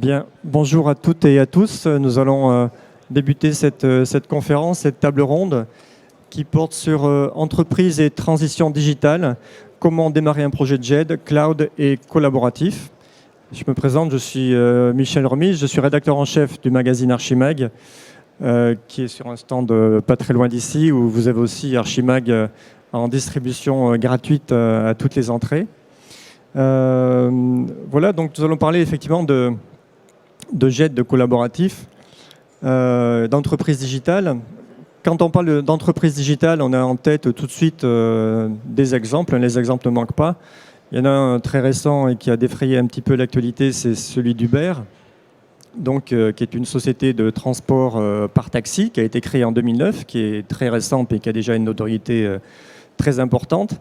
Bien, bonjour à toutes et à tous. Nous allons débuter cette conférence, cette table ronde qui porte sur entreprise et transition digitale, comment démarrer un projet de GED, cloud et collaboratif. Je me présente, je suis Michel Remise, je suis rédacteur en chef du magazine Archimag, qui est sur un stand pas très loin d'ici, où vous avez aussi Archimag en distribution gratuite à toutes les entrées. Voilà, donc nous allons parler effectivement de GED, de collaboratif, d'entreprise digitale. Quand on parle d'entreprise digitale, on a en tête tout de suite des exemples. Les exemples ne manquent pas. Il y en a un très récent et qui a défrayé un petit peu l'actualité, c'est celui d'Uber, donc, qui est une société de transport par taxi, qui a été créée en 2009, qui est très récente et qui a déjà une notoriété très importante.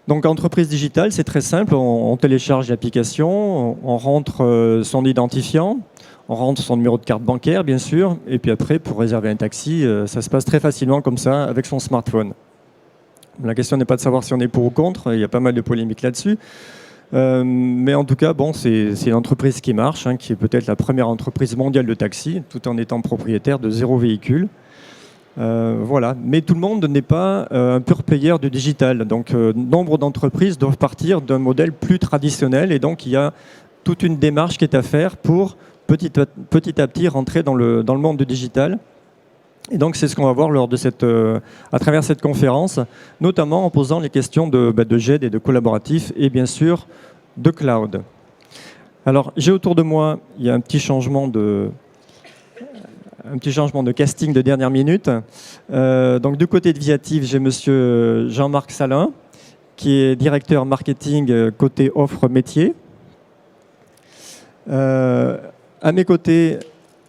Donc, entreprise digitale, c'est très simple. On télécharge l'application, on rentre son identifiant, on rentre son numéro de carte bancaire, bien sûr, et puis après, pour réserver un taxi, ça se passe très facilement comme ça, avec son smartphone. La question n'est pas de savoir si on est pour ou contre, il y a pas mal de polémiques là-dessus. Mais en tout cas, bon, c'est une entreprise qui marche, hein, qui est peut-être la première entreprise mondiale de taxi, tout en étant propriétaire de 0 véhicule. Voilà. Mais tout le monde n'est pas un pure player du digital. Donc, nombre d'entreprises doivent partir d'un modèle plus traditionnel. Et donc, il y a toute une démarche qui est à faire pour petit à petit rentrer dans le monde du digital. Et donc, c'est ce qu'on va voir lors de à travers cette conférence, notamment en posant les questions de GED et de collaboratif, et bien sûr de cloud. Alors, j'ai autour de moi, il y a un petit changement de casting de dernière minute. Donc, du côté de Viatif, j'ai monsieur Jean-Marc Salin, qui est directeur marketing côté offre métier. À mes côtés,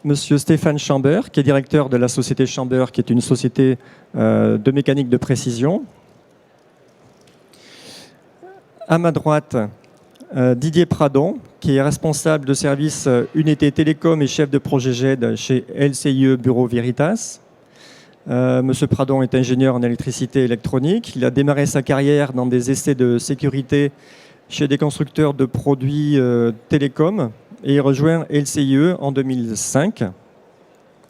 monsieur Stéphane Chambert, qui est directeur de la société Chambert, qui est une société de mécanique de précision. À ma droite, Didier Pradon, qui est responsable de service unité télécom et chef de projet GED chez LCIE Bureau Veritas. Monsieur Pradon est ingénieur en électricité et électronique. Il a démarré sa carrière dans des essais de sécurité chez des constructeurs de produits télécom et il rejoint LCIE en 2005.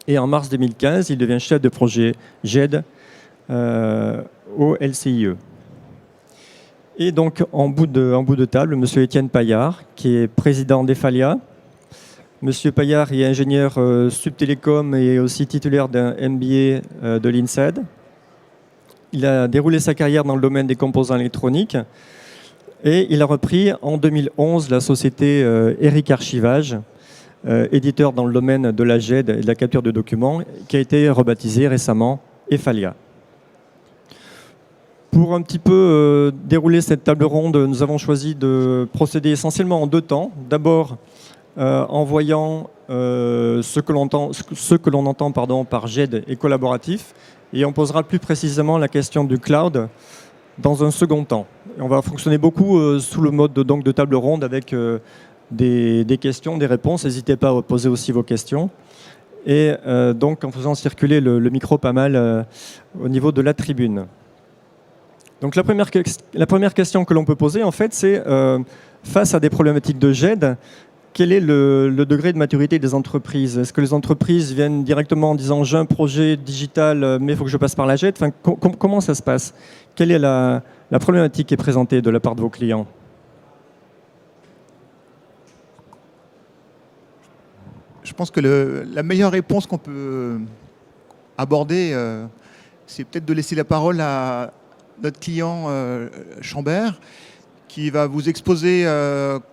Et en mars 2015, il devient chef de projet GED au LCIE. Et donc, en bout de table, M. Étienne Paillard, qui est président d'Efalia. M. Paillard est ingénieur subtélécom et aussi titulaire d'un MBA de l'INSEAD. Il a déroulé sa carrière dans le domaine des composants électroniques. Et il a repris en 2011 la société Eric Archivage, éditeur dans le domaine de la GED et de la capture de documents, qui a été rebaptisé récemment Efalia. Pour un petit peu dérouler cette table ronde, nous avons choisi de procéder essentiellement en 2 temps. D'abord, en voyant ce que l'on entend par GED et collaboratif, et on posera plus précisément la question du cloud dans un second temps. On va fonctionner beaucoup sous le mode de table ronde avec des questions, des réponses. N'hésitez pas à poser aussi vos questions. Et donc en faisant circuler le micro pas mal au niveau de la tribune. Donc la première question que l'on peut poser, en fait, c'est face à des problématiques de GED, quel est le degré de maturité des entreprises? Est-ce que les entreprises viennent directement en disant « j'ai un projet digital, mais il faut que je passe par la GED » enfin, comment ça se passe? Quelle est la problématique qui est présentée de la part de vos clients? Je pense que la meilleure réponse qu'on peut aborder, c'est peut-être de laisser la parole à notre client Chambert, qui va vous exposer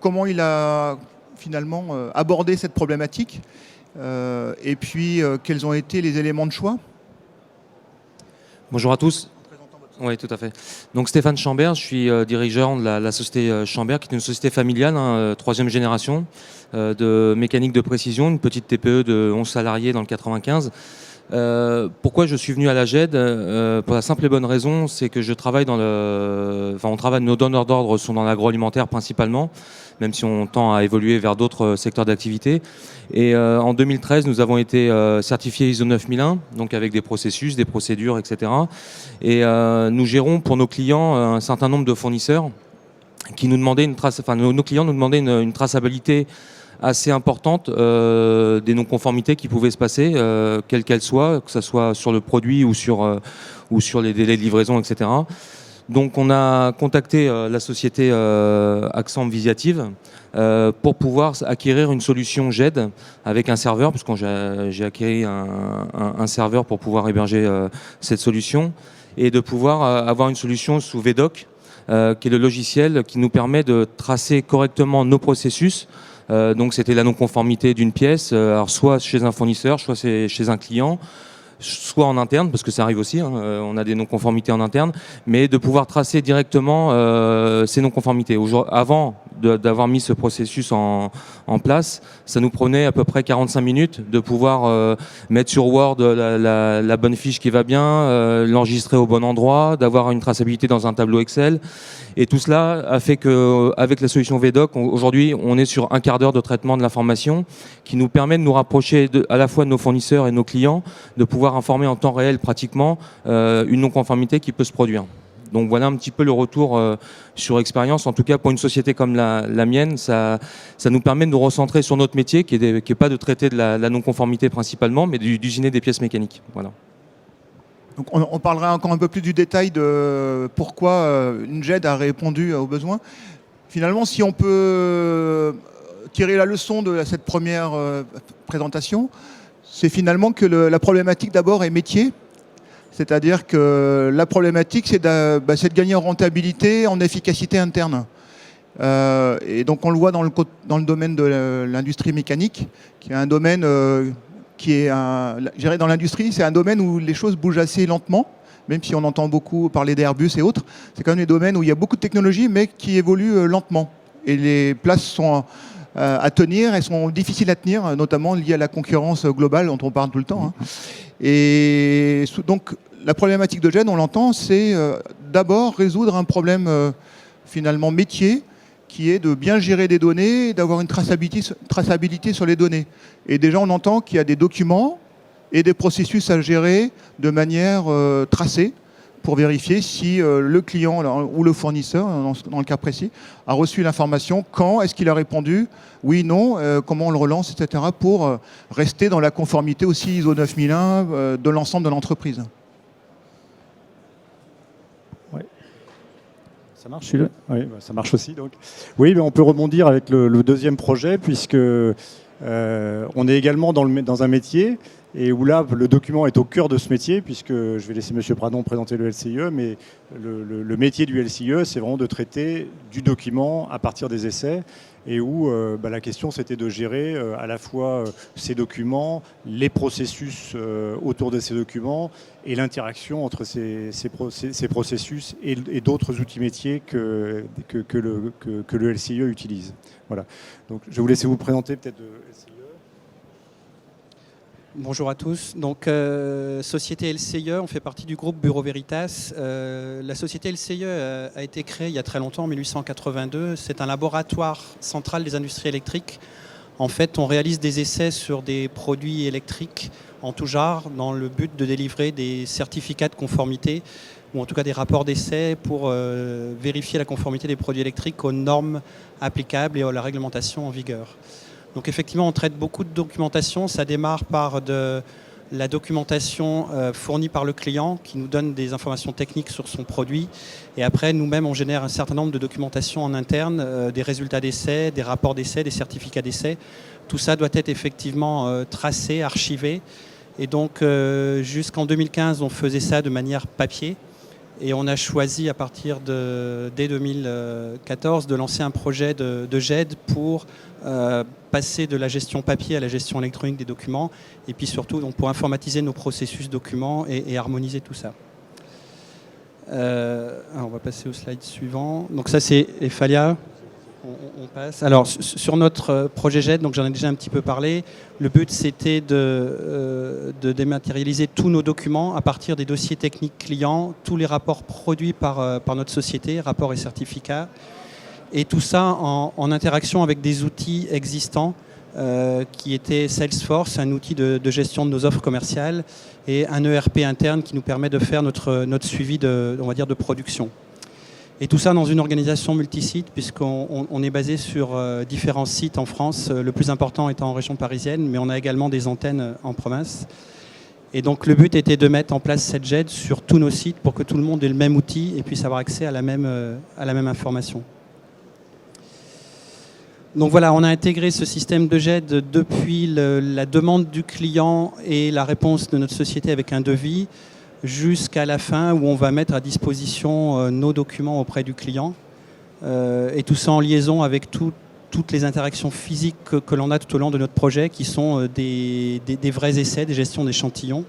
comment il a finalement abordé cette problématique et puis quels ont été les éléments de choix. Bonjour à tous. Oui, tout à fait. Donc Stéphane Chambert, je suis dirigeant de la société Chambert, qui est une société familiale, 3e génération, de mécanique de précision, une petite TPE de 11 salariés dans le 95. Pourquoi je suis venu à la GED? Pour la simple et bonne raison, c'est que je travaille nos donneurs d'ordre sont dans l'agroalimentaire principalement, même si on tend à évoluer vers d'autres secteurs d'activité. Et en 2013, nous avons été certifiés ISO 9001, donc avec des processus, des procédures, etc. Et nous gérons pour nos clients un certain nombre de fournisseurs qui nous demandaient nos clients nous demandaient une traçabilité assez importante des non-conformités qui pouvaient se passer, quelles qu'elles soient, que ce soit sur le produit ou sur les délais de livraison, etc. Donc on a contacté la société Axam Visiative pour pouvoir acquérir une solution GED avec un serveur, puisque j'ai acquis un serveur pour pouvoir héberger cette solution, et de pouvoir avoir une solution sous VDoc, qui est le logiciel qui nous permet de tracer correctement nos processus. Donc c'était la non-conformité d'une pièce, alors soit chez un fournisseur, soit chez un client, soit en interne, parce que ça arrive aussi, hein, on a des non-conformités en interne, mais de pouvoir tracer directement ces non-conformités. Avant d'avoir mis ce processus en place, ça nous prenait à peu près 45 minutes de pouvoir mettre sur Word la bonne fiche qui va bien, l'enregistrer au bon endroit, d'avoir une traçabilité dans un tableau Excel. Et tout cela a fait qu'avec la solution VDoc, aujourd'hui, on est sur un quart d'heure de traitement de l'information qui nous permet de nous rapprocher à la fois de nos fournisseurs et de nos clients, de pouvoir informer en temps réel pratiquement une non-conformité qui peut se produire. Donc voilà un petit peu le retour sur expérience. En tout cas, pour une société comme la mienne, ça nous permet de nous recentrer sur notre métier, qui est pas de traiter de la non-conformité principalement, mais d'usiner des pièces mécaniques. Voilà. Donc on parlera encore un peu plus du détail de pourquoi une GED a répondu aux besoins. Finalement, si on peut tirer la leçon de cette première présentation, c'est finalement que la problématique d'abord est métier. C'est-à-dire que la problématique, c'est de gagner en rentabilité, en efficacité interne. Et donc on le voit dans le domaine de l'industrie mécanique, qui est un domaine je dirais dans l'industrie, c'est un domaine où les choses bougent assez lentement, même si on entend beaucoup parler d'Airbus et autres. C'est quand même des domaines où il y a beaucoup de technologies, mais qui évoluent lentement. Et les places sont à tenir, elles sont difficiles à tenir, notamment liées à la concurrence globale dont on parle tout le temps. Hein. Et donc la problématique de GED, on l'entend, c'est d'abord résoudre un problème finalement métier, qui est de bien gérer des données, d'avoir une traçabilité sur les données. Et déjà, on entend qu'il y a des documents et des processus à gérer de manière tracée pour vérifier si le client ou le fournisseur, dans le cas précis, a reçu l'information, quand, est-ce qu'il a répondu, oui, non, comment on le relance, etc., pour rester dans la conformité aussi ISO 9001 de l'ensemble de l'entreprise. Ça marche celui-là ? Oui, ça marche aussi. Donc. Oui, mais on peut rebondir avec le deuxième projet, puisque on est également dans un métier, et où là, le document est au cœur de ce métier, puisque je vais laisser M. Pradon présenter le LCIE, mais le métier du LCIE, c'est vraiment de traiter du document à partir des essais, et où la question, c'était de gérer à la fois ces documents, les processus autour de ces documents, et l'interaction entre ces processus et d'autres outils métiers que le LCIE utilise. Voilà. Donc, je vais vous laisser vous présenter peut-être le LCIE. Bonjour à tous. Donc, société LCIE, on fait partie du groupe Bureau Veritas. La société LCIE a été créée il y a très longtemps, en 1882. C'est un laboratoire central des industries électriques. En fait, on réalise des essais sur des produits électriques en tout genre, dans le but de délivrer des certificats de conformité, ou en tout cas des rapports d'essai pour vérifier la conformité des produits électriques aux normes applicables et à la réglementation en vigueur. Donc effectivement, on traite beaucoup de documentation. Ça démarre par de la documentation fournie par le client qui nous donne des informations techniques sur son produit. Et après, nous-mêmes, on génère un certain nombre de documentations en interne, des résultats d'essai, des rapports d'essai, des certificats d'essai. Tout ça doit être effectivement tracé, archivé. Et donc, jusqu'en 2015, on faisait ça de manière papier. Et on a choisi, à partir dès 2014, de lancer un projet de GED pour passer de la gestion papier à la gestion électronique des documents, et puis surtout donc, pour informatiser nos processus documents et harmoniser tout ça. On va passer au slide suivant. Donc ça, c'est Ephalia. On passe. Alors, sur notre projet GED, donc j'en ai déjà un petit peu parlé, le but c'était de dématérialiser tous nos documents à partir des dossiers techniques clients, tous les rapports produits par notre société, rapports et certificats, et tout ça en interaction avec des outils existants qui étaient Salesforce, un outil de gestion de nos offres commerciales, et un ERP interne qui nous permet de faire notre suivi on va dire de production. Et tout ça dans une organisation multisite, puisqu'on est basé sur différents sites en France, le plus important étant en région parisienne, mais on a également des antennes en province. Et donc le but était de mettre en place cette GED sur tous nos sites pour que tout le monde ait le même outil et puisse avoir accès à la même information. Donc voilà, on a intégré ce système de GED depuis la demande du client et la réponse de notre société avec un devis, jusqu'à la fin où on va mettre à disposition nos documents auprès du client. Et tout ça en liaison avec toutes les interactions physiques que l'on a tout au long de notre projet, qui sont des vrais essais, des gestions d'échantillons.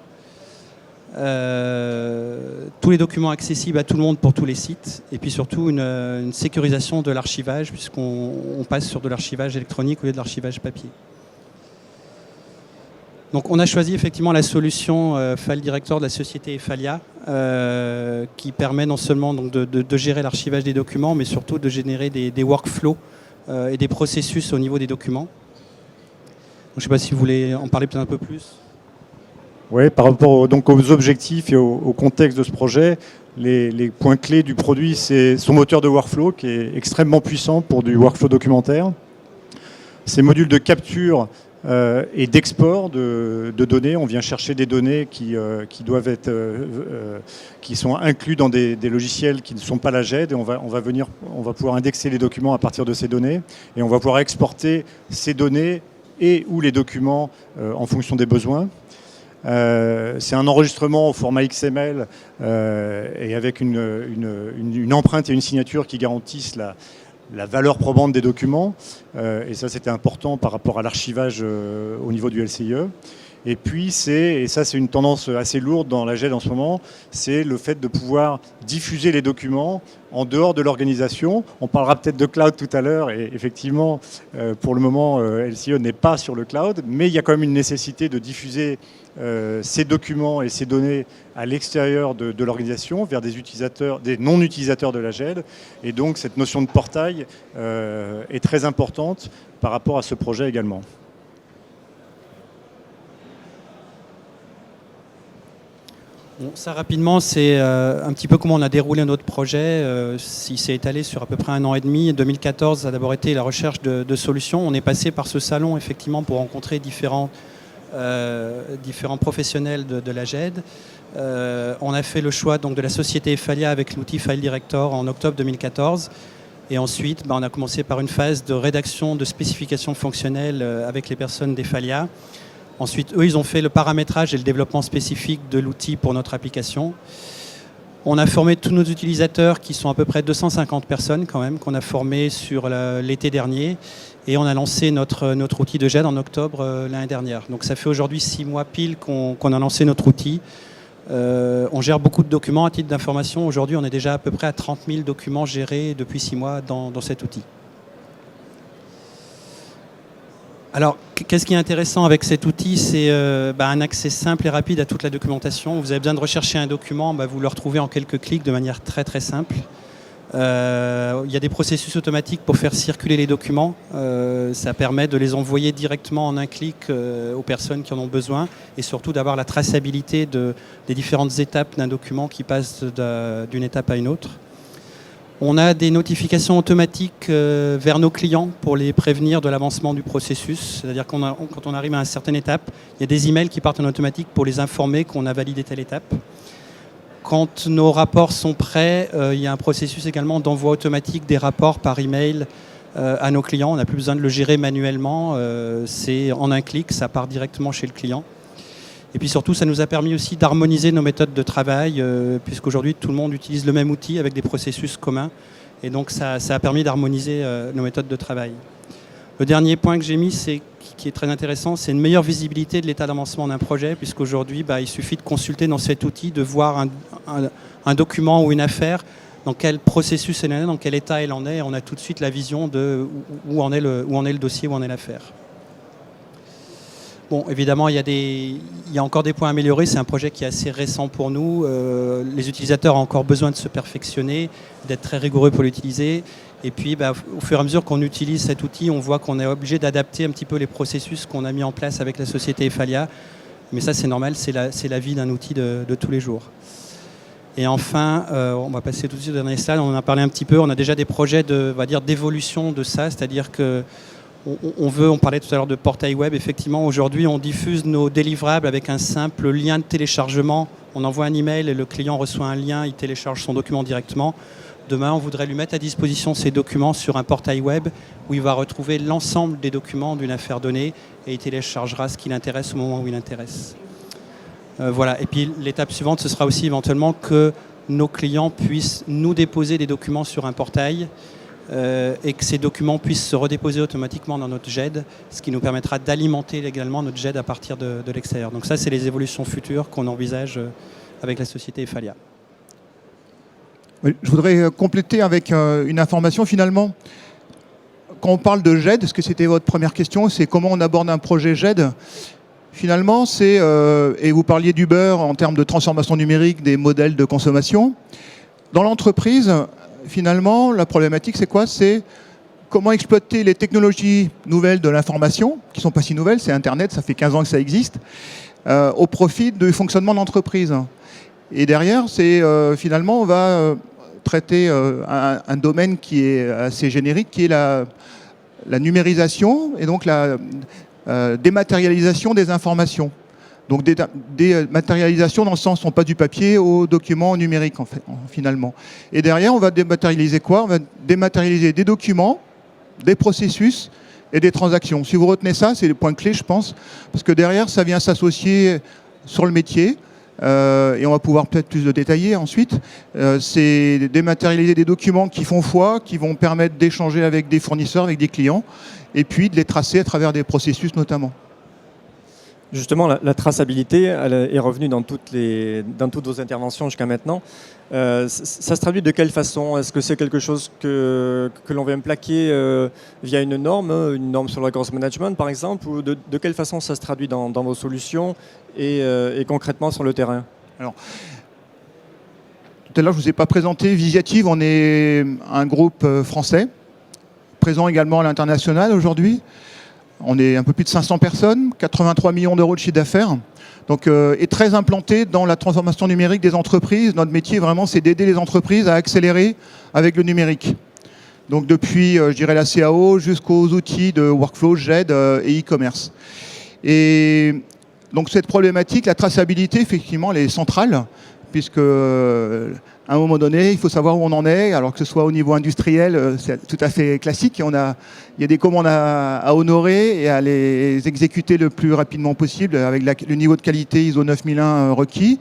Tous les documents accessibles à tout le monde pour tous les sites, et puis surtout une sécurisation de l'archivage, puisqu'on passe sur de l'archivage électronique au lieu de l'archivage papier. Donc on a choisi effectivement la solution File Director de la société Efalia, qui permet non seulement donc, de gérer l'archivage des documents, mais surtout de générer des workflows et des processus au niveau des documents. Donc, je ne sais pas si vous voulez en parler peut-être un peu plus. Oui, par rapport donc aux objectifs et au contexte de ce projet, les points clés du produit, c'est son moteur de workflow qui est extrêmement puissant pour du workflow documentaire. Ces modules de capture et d'export de données, on vient chercher des données qui doivent être, qui sont inclus dans des logiciels qui ne sont pas la GED, et on va pouvoir indexer les documents à partir de ces données, et on va pouvoir exporter ces données et ou les documents en fonction des besoins. C'est un enregistrement au format XML et avec une empreinte et une signature qui garantissent la valeur probante des documents, et ça c'était important par rapport à l'archivage au niveau du LCIE. Et puis et ça c'est une tendance assez lourde dans la GED en ce moment, c'est le fait de pouvoir diffuser les documents en dehors de l'organisation. On parlera peut-être de cloud tout à l'heure, et effectivement pour le moment LCIE n'est pas sur le cloud, mais il y a quand même une nécessité de diffuser ces documents et ces données à l'extérieur de l'organisation, vers des non-utilisateurs de la GED. Et donc cette notion de portail est très importante par rapport à ce projet également. Bon, ça rapidement, c'est un petit peu comment on a déroulé notre projet. Il s'est étalé sur à peu près 1 an et demi. 2014, ça a d'abord été la recherche de solutions. On est passé par ce salon effectivement pour rencontrer différents professionnels de la GED. On a fait le choix donc, de la société Efalia avec l'outil File Director en octobre 2014. Et ensuite, on a commencé par une phase de rédaction de spécifications fonctionnelles avec les personnes d'Efalia. Ensuite, eux, ils ont fait le paramétrage et le développement spécifique de l'outil pour notre application. On a formé tous nos utilisateurs, qui sont à peu près 250 personnes quand même, qu'on a formés sur l'été dernier. Et on a lancé notre outil de GED en octobre l'année dernière. Donc ça fait aujourd'hui 6 mois pile qu'on a lancé notre outil. On gère beaucoup de documents à titre d'information. Aujourd'hui, on est déjà à peu près à 30 000 documents gérés depuis 6 mois dans cet outil. Alors, qu'est-ce qui est intéressant avec cet outil? C'est un accès simple et rapide à toute la documentation. Vous avez besoin de rechercher un document, vous le retrouvez en quelques clics de manière très très simple. Il y a des processus automatiques pour faire circuler les documents. Ça permet de les envoyer directement en un clic aux personnes qui en ont besoin, et surtout d'avoir la traçabilité des différentes étapes d'un document qui passe d'une étape à une autre. On a des notifications automatiques vers nos clients pour les prévenir de l'avancement du processus. C'est-à-dire quand on arrive à une certaine étape, il y a des emails qui partent en automatique pour les informer qu'on a validé telle étape. Quand nos rapports sont prêts, il y a un processus également d'envoi automatique des rapports par email à nos clients. On n'a plus besoin de le gérer manuellement. C'est en un clic, ça part directement chez le client. Et puis surtout, ça nous a permis aussi d'harmoniser nos méthodes de travail, puisqu'aujourd'hui, tout le monde utilise le même outil avec des processus communs. Et donc, ça a permis d'harmoniser nos méthodes de travail. Le dernier point que j'ai mis, qui est très intéressant, c'est une meilleure visibilité de l'état d'avancement d'un projet, puisqu'aujourd'hui, il suffit de consulter dans cet outil, de voir un document ou une affaire, dans quel processus elle en est, dans quel état elle en est. On a tout de suite la vision de où en est le dossier, où en est l'affaire. Bon, évidemment, il y a encore des points à améliorer. C'est un projet qui est assez récent pour nous. Les utilisateurs ont encore besoin de se perfectionner, d'être très rigoureux pour l'utiliser. Et puis, au fur et à mesure qu'on utilise cet outil, on voit qu'on est obligé d'adapter un petit peu les processus qu'on a mis en place avec la société Efalia. Mais ça, c'est normal, c'est la vie d'un outil de tous les jours. Et enfin, on va passer tout de suite au dernier slide, on en a parlé un petit peu, on a déjà des projets d'évolution de ça, c'est-à-dire que on parlait tout à l'heure de portail web, effectivement aujourd'hui on diffuse nos délivrables avec un simple lien de téléchargement, on envoie un email et le client reçoit un lien, il télécharge son document directement. Demain on voudrait lui mettre à disposition ces documents sur un portail web où il va retrouver l'ensemble des documents d'une affaire donnée et il téléchargera ce qui l'intéresse au moment où il l'intéresse. Voilà. Et puis l'étape suivante ce sera aussi éventuellement que nos clients puissent nous déposer des documents sur un portail et que ces documents puissent se redéposer automatiquement dans notre GED, ce qui nous permettra d'alimenter également notre GED à partir de l'extérieur. Donc ça, c'est les évolutions futures qu'on envisage avec la société Efalia. Oui, je voudrais compléter avec une information finalement. Quand on parle de GED, ce que c'était votre première question, c'est comment on aborde un projet GED. Finalement, c'est, et vous parliez d'Uber en termes de transformation numérique des modèles de consommation. Dans l'entreprise, finalement, la problématique, c'est quoi? C'est comment exploiter les technologies nouvelles de l'information, qui ne sont pas si nouvelles, c'est Internet, ça fait 15 ans que ça existe, au profit du fonctionnement de l'entreprise. Et derrière, c'est finalement, on va traiter un domaine qui est assez générique, qui est la numérisation et donc la dématérialisation des informations. Donc dématérialisation dans le sens, non pas du papier au document numérique en fait, finalement. Et derrière, on va dématérialiser quoi? On va dématérialiser des documents, des processus et des transactions. Si vous retenez ça, c'est les points clés, je pense, parce que derrière, ça vient s'associer sur le métier. Et on va pouvoir peut-être plus le détailler ensuite. C'est dématérialiser des documents qui font foi, qui vont permettre d'échanger avec des fournisseurs, avec des clients, et puis de les tracer à travers des processus notamment. Justement, la traçabilité, elle est revenue dans toutes vos interventions jusqu'à maintenant. Ça se traduit de quelle façon? Est-ce que c'est quelque chose que l'on vient plaquer via une norme sur le records management par exemple, ou de quelle façon ça se traduit dans vos solutions et concrètement sur le terrain? Alors, tout à l'heure, je ne vous ai pas présenté Visiative, on est un groupe français, présent également à l'international aujourd'hui. On est un peu plus de 500 personnes, 83 millions d'euros de chiffre d'affaires, donc est très implanté dans la transformation numérique des entreprises. Notre métier, vraiment, c'est d'aider les entreprises à accélérer avec le numérique. Donc depuis, je dirais, la CAO jusqu'aux outils de workflow, GED et e-commerce. Et donc cette problématique, la traçabilité, effectivement, elle est centrale, puisque à un moment donné, il faut savoir où on en est, alors que ce soit au niveau industriel, c'est tout à fait classique. Il y a des commandes à honorer et à les exécuter le plus rapidement possible avec le niveau de qualité ISO 9001 requis.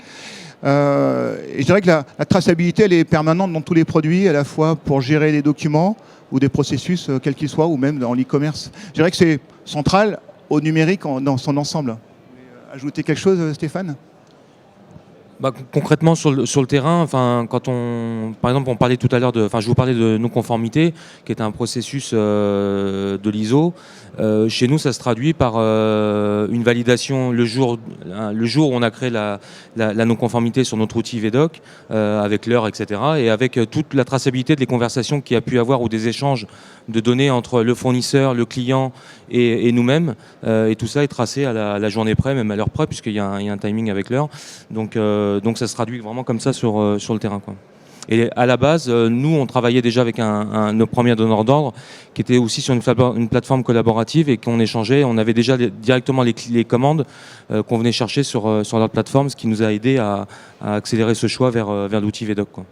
Et je dirais que la traçabilité, elle est permanente dans tous les produits, à la fois pour gérer les documents ou des processus, quels qu'ils soient, ou même dans l'e-commerce. Je dirais que c'est central au numérique dans son ensemble. Ajouter quelque chose, Stéphane ? Concrètement sur le terrain, quand par exemple on parlait tout à l'heure je vous parlais de non-conformité, qui est un processus de l'ISO. Chez nous, ça se traduit par une validation le jour où on a créé la non-conformité sur notre outil VDoc, avec l'heure, etc. Et avec toute la traçabilité des conversations qu'il y a pu avoir ou des échanges de données entre le fournisseur, le client et nous-mêmes. Et tout ça est tracé à la journée près, même à l'heure près, puisqu'il y a un timing avec l'heure. Donc ça se traduit vraiment comme ça sur le terrain, quoi. Et à la base, nous, on travaillait déjà avec nos premiers donneurs d'ordre qui était aussi sur une plateforme collaborative et qu'on échangeait. On avait déjà directement les commandes qu'on venait chercher sur leur plateforme, ce qui nous a aidé à accélérer ce choix vers l'outil VDoc, quoi.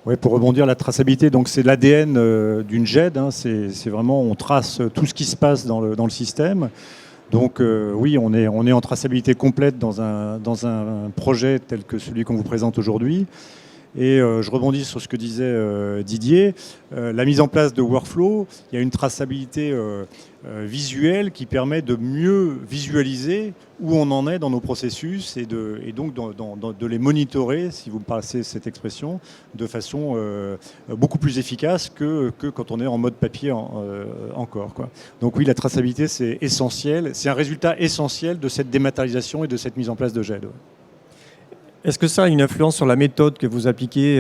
Ouais, pour rebondir, la traçabilité, donc c'est l'ADN d'une GED. Hein, c'est vraiment, on trace tout ce qui se passe dans le système. Donc oui, on est en traçabilité complète dans un projet tel que celui qu'on vous présente aujourd'hui. Et je rebondis sur ce que disait Didier. La mise en place de workflow, il y a une traçabilité visuelle qui permet de mieux visualiser où on en est dans nos processus et donc de les monitorer, si vous me passez cette expression, de façon beaucoup plus efficace que quand on est en mode papier encore, quoi. Donc oui, la traçabilité, c'est essentiel. C'est un résultat essentiel de cette dématérialisation et de cette mise en place de GED. Est-ce que ça a une influence sur la méthode que vous appliquez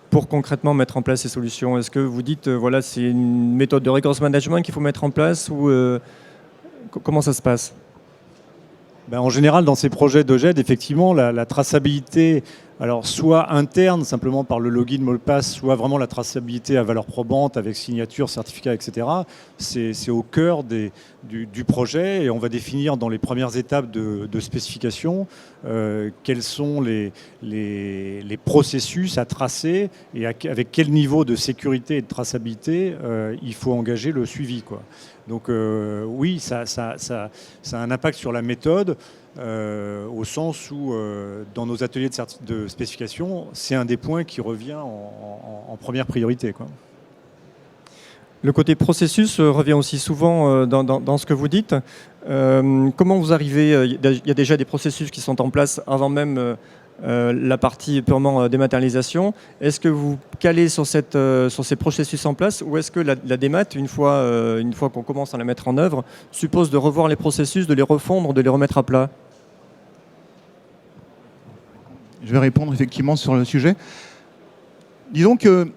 pour concrètement mettre en place ces solutions? Est-ce que vous dites, voilà, c'est une méthode de records management qu'il faut mettre en place ou comment ça se passe? En général, dans ces projets de GED, effectivement, la traçabilité, alors soit interne, simplement par le login mot de passe, soit vraiment la traçabilité à valeur probante avec signature, certificat, etc. C'est au cœur du projet et on va définir dans les premières étapes de spécification quels sont les processus à tracer et avec quel niveau de sécurité et de traçabilité il faut engager le suivi, quoi. Donc oui, ça a un impact sur la méthode. Au sens où, dans nos ateliers de spécification, c'est un des points qui revient en première priorité, quoi. Le côté processus revient aussi souvent dans ce que vous dites. Comment vous arrivez, il y a déjà des processus qui sont en place avant même la partie purement dématérialisation. Est-ce que vous calez sur ces processus en place ou est-ce que la démat, une fois qu'on commence à la mettre en œuvre, suppose de revoir les processus, de les refondre, de les remettre à plat ? Je vais répondre effectivement sur le sujet. Disons que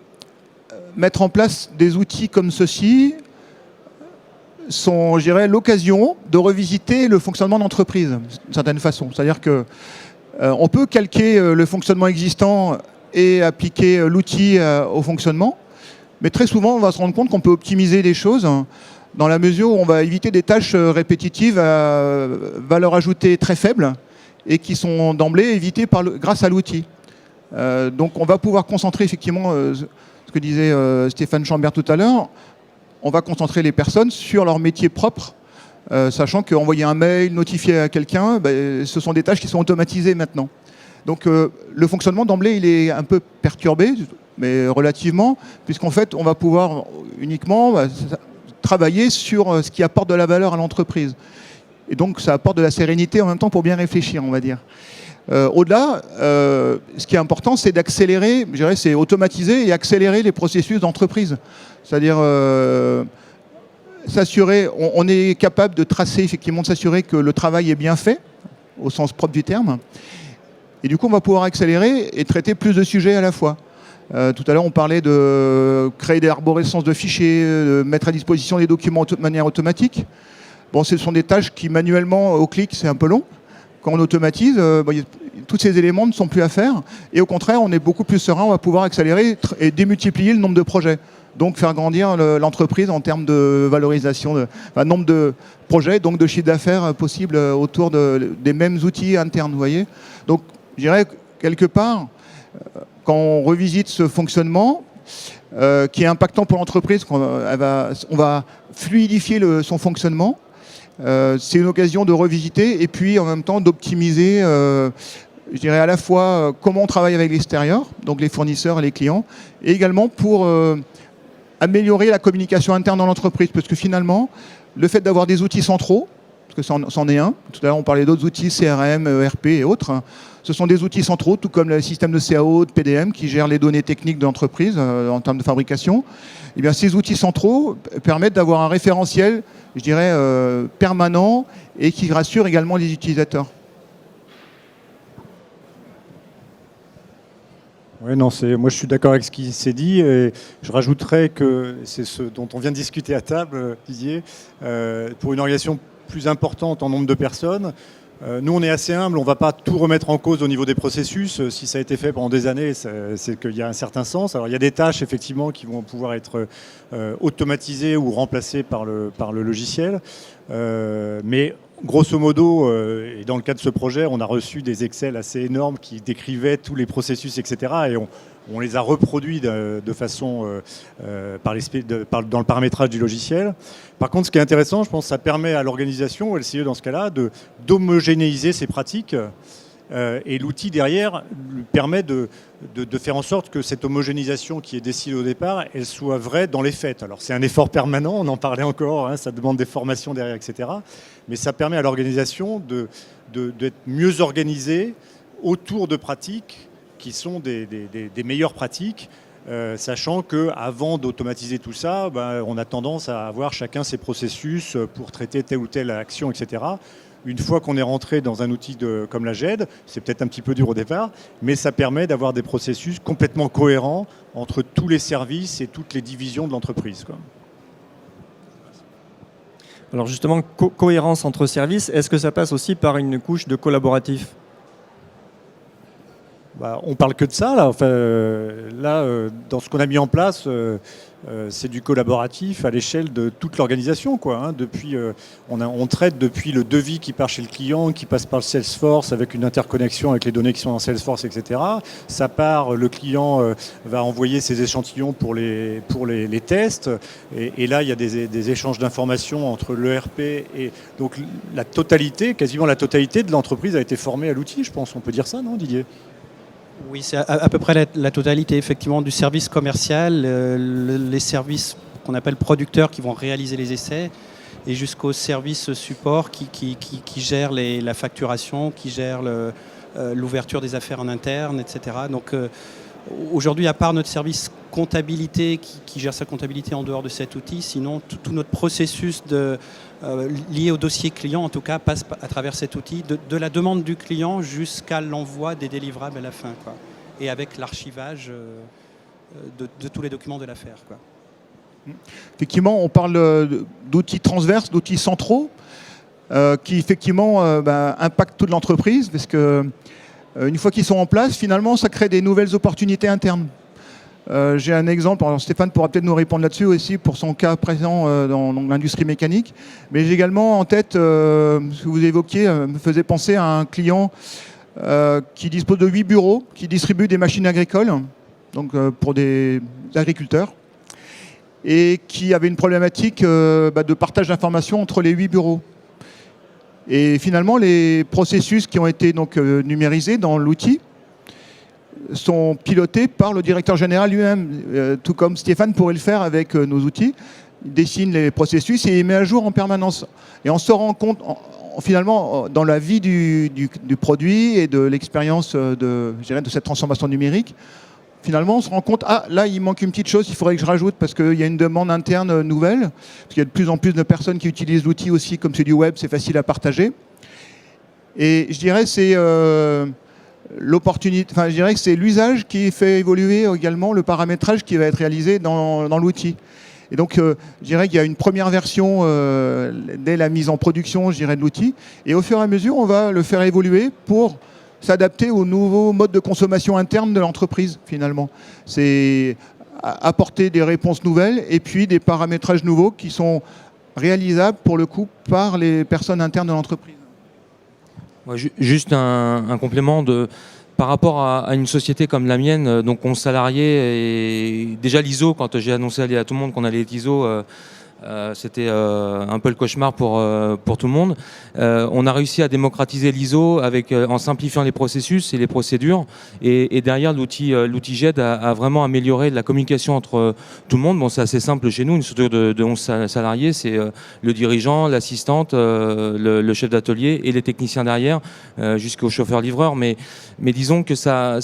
mettre en place des outils comme ceux-ci sont, je dirais, l'occasion de revisiter le fonctionnement d'entreprise, d'une certaine façon. C'est-à-dire que on peut calquer le fonctionnement existant et appliquer l'outil au fonctionnement, mais très souvent, on va se rendre compte qu'on peut optimiser les choses dans la mesure où on va éviter des tâches répétitives à valeur ajoutée très faible et qui sont d'emblée évitées grâce à l'outil. Donc on va pouvoir concentrer effectivement ce que disait Stéphane Chambert tout à l'heure, on va concentrer les personnes sur leur métier propre, sachant qu'envoyer un mail, notifier à quelqu'un, ce sont des tâches qui sont automatisées maintenant. Donc le fonctionnement d'emblée, il est un peu perturbé, mais relativement, puisqu'en fait, on va pouvoir uniquement travailler sur ce qui apporte de la valeur à l'entreprise. Et donc, ça apporte de la sérénité en même temps pour bien réfléchir, on va dire. Au-delà, ce qui est important, c'est d'accélérer, je dirais, c'est automatiser et accélérer les processus d'entreprise. C'est-à-dire s'assurer, on est capable de tracer, effectivement, de s'assurer que le travail est bien fait, au sens propre du terme. Et du coup, on va pouvoir accélérer et traiter plus de sujets à la fois. Tout à l'heure, on parlait de créer des arborescences de fichiers, de mettre à disposition des documents de manière automatique. Bon, ce sont des tâches qui, manuellement, au clic, c'est un peu long. Quand on automatise, tous ces éléments ne sont plus à faire. Et au contraire, on est beaucoup plus serein, on va pouvoir accélérer et démultiplier le nombre de projets. Donc faire grandir l'entreprise en termes de valorisation, nombre de projets, donc de chiffre d'affaires possible autour des mêmes outils internes, vous voyez. Donc, je dirais, quelque part, quand on revisite ce fonctionnement, qui est impactant pour l'entreprise, on va fluidifier son fonctionnement. C'est une occasion de revisiter et puis en même temps d'optimiser, je dirais à la fois comment on travaille avec l'extérieur, donc les fournisseurs et les clients, et également pour améliorer la communication interne dans l'entreprise, parce que finalement, le fait d'avoir des outils centraux, parce que c'en est un, tout à l'heure on parlait d'autres outils, CRM, ERP et autres, ce sont des outils centraux, tout comme le système de CAO, de PDM, qui gèrent les données techniques de l'entreprise en termes de fabrication. Eh bien, ces outils centraux permettent d'avoir un référentiel, je dirais, permanent et qui rassure également les utilisateurs. Oui, non, moi je suis d'accord avec ce qui s'est dit et je rajouterais que c'est ce dont on vient de discuter à table, Didier, pour une organisation plus importante en nombre de personnes. Nous, on est assez humble, on ne va pas tout remettre en cause au niveau des processus. Si ça a été fait pendant des années, c'est qu'il y a un certain sens. Alors, il y a des tâches, effectivement, qui vont pouvoir être automatisées ou remplacées par le logiciel. Mais grosso modo, et dans le cadre de ce projet, on a reçu des Excel assez énormes qui décrivaient tous les processus, etc. Et on les a reproduits de façon dans le paramétrage du logiciel. Par contre, ce qui est intéressant, je pense que ça permet à l'organisation, au LCE dans ce cas-là, d'homogénéiser ses pratiques. Et l'outil derrière lui permet de faire en sorte que cette homogénéisation qui est décidée au départ, elle soit vraie dans les faits. Alors c'est un effort permanent, on en parlait encore, hein, ça demande des formations derrière, etc. Mais ça permet à l'organisation d'être mieux organisée autour de pratiques qui sont des meilleures pratiques, sachant qu'avant d'automatiser tout ça, on a tendance à avoir chacun ses processus pour traiter telle ou telle action, etc. Une fois qu'on est rentré dans un outil comme la GED, c'est peut-être un petit peu dur au départ, mais ça permet d'avoir des processus complètement cohérents entre tous les services et toutes les divisions de l'entreprise, quoi. Alors justement, cohérence entre services, est-ce que ça passe aussi par une couche de collaboratif ? On parle que de ça là. Enfin, dans ce qu'on a mis en place, c'est du collaboratif à l'échelle de toute l'organisation, quoi. Hein. Depuis, on traite depuis le devis qui part chez le client, qui passe par le Salesforce avec une interconnexion avec les données qui sont dans Salesforce, etc. Ça part, le client va envoyer ses échantillons pour les tests. Et là, il y a des échanges d'informations entre l'ERP et donc quasiment la totalité de l'entreprise a été formée à l'outil. Je pense, on peut dire ça, non, Didier ? Oui, c'est à peu près la totalité effectivement du service commercial, les services qu'on appelle producteurs qui vont réaliser les essais, et jusqu'au service support qui gère la facturation, qui gère l'ouverture des affaires en interne, etc. Donc aujourd'hui, à part notre service comptabilité qui gère sa comptabilité en dehors de cet outil, sinon tout notre processus lié au dossier client, en tout cas, passe à travers cet outil, de la demande du client jusqu'à l'envoi des délivrables à la fin, quoi. Et avec l'archivage de tous les documents de l'affaire, quoi. Effectivement, on parle d'outils transverses, d'outils centraux, qui effectivement impactent toute l'entreprise, parce que une fois qu'ils sont en place, finalement, ça crée des nouvelles opportunités internes. J'ai un exemple, alors Stéphane pourra peut-être nous répondre là-dessus aussi pour son cas présent dans l'industrie mécanique, mais j'ai également en tête, ce que vous évoquiez, me faisait penser à un client qui dispose de 8 bureaux, qui distribue des machines agricoles, donc pour des agriculteurs, et qui avait une problématique de partage d'informations entre les 8 bureaux. Et finalement, les processus qui ont été donc numérisés dans l'outil sont pilotés par le directeur général lui-même, tout comme Stéphane pourrait le faire avec nos outils. Il dessine les processus et il met à jour en permanence. Et on se rend compte, finalement, dans la vie du produit et de l'expérience de cette transformation numérique, finalement, on se rend compte, là, il manque une petite chose, il faudrait que je rajoute parce qu'il y a une demande interne nouvelle, parce qu'il y a de plus en plus de personnes qui utilisent l'outil aussi, comme c'est du web, c'est facile à partager. Et je dirais c'est l'opportunité, je dirais que c'est l'usage qui fait évoluer également le paramétrage qui va être réalisé dans l'outil. Et donc, je dirais qu'il y a une première version dès la mise en production, je dirais, de l'outil. Et au fur et à mesure, on va le faire évoluer pour s'adapter aux nouveaux modes de consommation interne de l'entreprise, finalement. C'est apporter des réponses nouvelles et puis des paramétrages nouveaux qui sont réalisables, pour le coup, par les personnes internes de l'entreprise. Ouais, juste un complément par rapport à une société comme la mienne, donc 11 salariés, et déjà l'ISO, quand j'ai annoncé à tout le monde qu'on allait être ISO, c'était un peu le cauchemar pour tout le monde. On a réussi à démocratiser l'ISO en simplifiant les processus et les procédures. Et derrière, l'outil GED a vraiment amélioré la communication entre tout le monde. Bon, c'est assez simple chez nous, une structure de 11 salariés, c'est le dirigeant, l'assistante, le chef d'atelier et les techniciens derrière, jusqu'au chauffeur-livreur. Mais disons que ça